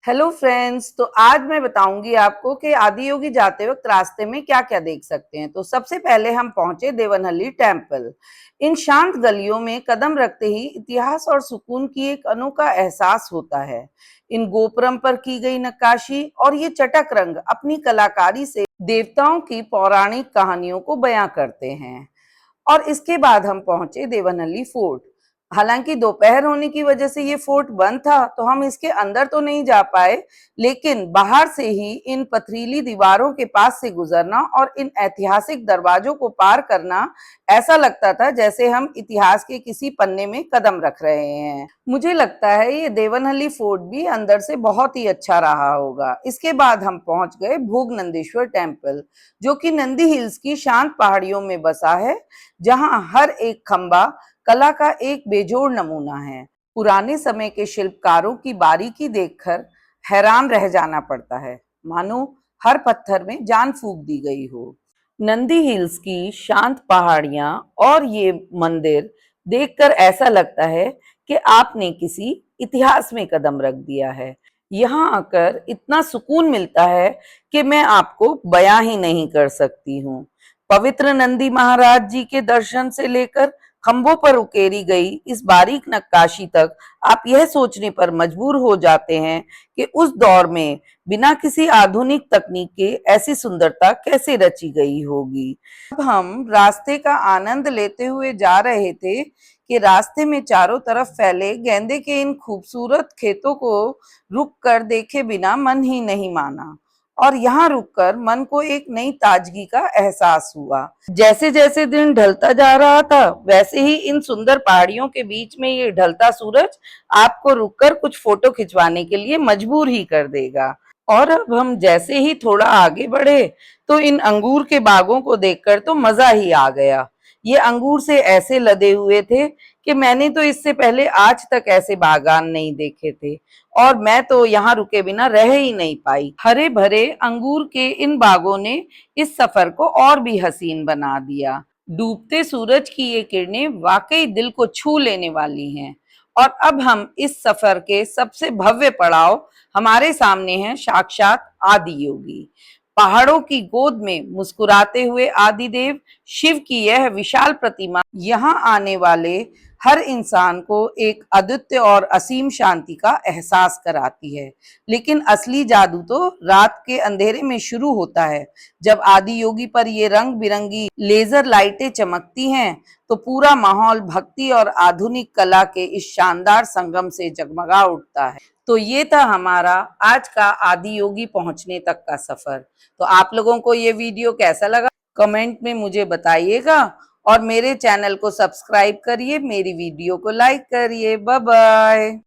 Hello friends. तो आज मैं बताऊंगी आपको कि आदि योगी जाते वक्त रास्ते में क्या क्या देख सकते हैं। तो सबसे पहले हम पहुंचे देवनहल्ली टेम्पल। इन शांत गलियों में कदम रखते ही इतिहास और सुकून की एक अनोखा एहसास होता है। इन गोपुरम पर की गई नक्काशी और ये चटक रंग अपनी कलाकारी से देवताओं की पौराणिक कहानियों को बयां करते हैं। और इसके बाद हम पहुंचे देवनहल्ली फोर्ट। हालांकि दोपहर होने की वजह से ये फोर्ट बंद था, तो हम इसके अंदर तो नहीं जा पाए, लेकिन बाहर से ही इन पथरीली दीवारों के पास से गुजरना और इन ऐतिहासिक दरवाजों को पार करना ऐसा लगता था जैसे हम इतिहास के किसी पन्ने में कदम रख रहे हैं। मुझे लगता है ये देवनहल्ली फोर्ट भी अंदर से बहुत ही अच्छा रहा होगा। इसके बाद हम पहुंच गए भोगनंदेश्वर टेम्पल, जो कि नंदी हिल्स की शांत पहाड़ियों में बसा है, जहां हर एक खंबा कला का एक बेजोड़ नमूना है। पुराने समय के शिल्पकारों की बारीकी देखकर हैरान रह जाना पड़ता है, मानो हर पत्थर में जान फूंक दी गई हो। नंदी हिल्स की शांत पहाड़ियां और ये मंदिर देखकर ऐसा लगता है कि आपने किसी इतिहास में कदम रख दिया है। यहाँ आकर इतना सुकून मिलता है कि मैं आपको बयां ही नहीं कर सकती हूँ। पवित्र नंदी महाराज जी के दर्शन से लेकर खंभों पर उकेरी गई इस बारीक नक्काशी तक आप यह सोचने पर मजबूर हो जाते हैं कि उस दौर में बिना किसी आधुनिक तकनीक के ऐसी सुंदरता कैसे रची गई होगी। अब हम रास्ते का आनंद लेते हुए जा रहे थे कि रास्ते में चारों तरफ फैले गेंदे के इन खूबसूरत खेतों को रुक कर देखे बिना मन ही नहीं माना, और यहाँ रुककर मन को एक नई ताजगी का एहसास हुआ। जैसे जैसे दिन ढलता जा रहा था, वैसे ही इन सुंदर पहाड़ियों के बीच में ये ढलता सूरज आपको रुककर कुछ फोटो खिंचवाने के लिए मजबूर ही कर देगा। और अब हम जैसे ही थोड़ा आगे बढ़े, तो इन अंगूर के बागों को देखकर तो मजा ही आ गया। ये अंगूर से ऐसे लदे हुए थे कि मैंने तो इससे पहले आज तक ऐसे बागान नहीं देखे थे, और मैं तो यहाँ रुके बिना रह ही नहीं पाई। हरे भरे अंगूर के इन बागों ने इस सफर को और भी हसीन बना दिया। डूबते सूरज की ये किरणें वाकई दिल को छू लेने वाली हैं। और अब हम इस सफर के सबसे भव्य पड़ाव हमारे सामने हैं, साक्षात आदि योगी। पहाड़ों की गोद में मुस्कुराते हुए आदिदेव शिव की यह विशाल प्रतिमा यहाँ आने वाले हर इंसान को एक अद्वितीय और असीम शांति का एहसास कराती है। लेकिन असली जादू तो रात के अंधेरे में शुरू होता है, जब आदि योगी पर ये रंग बिरंगी लेजर लाइटें चमकती हैं, तो पूरा माहौल भक्ति और आधुनिक कला के इस शानदार संगम से जगमगा उठता है। तो ये था हमारा आज का आदि योगी पहुंचने तक का सफर। तो आप लोगों को ये वीडियो कैसा लगा, कमेंट में मुझे बताइएगा, और मेरे चैनल को सब्सक्राइब करिए, मेरी वीडियो को लाइक करिए। Bye bye.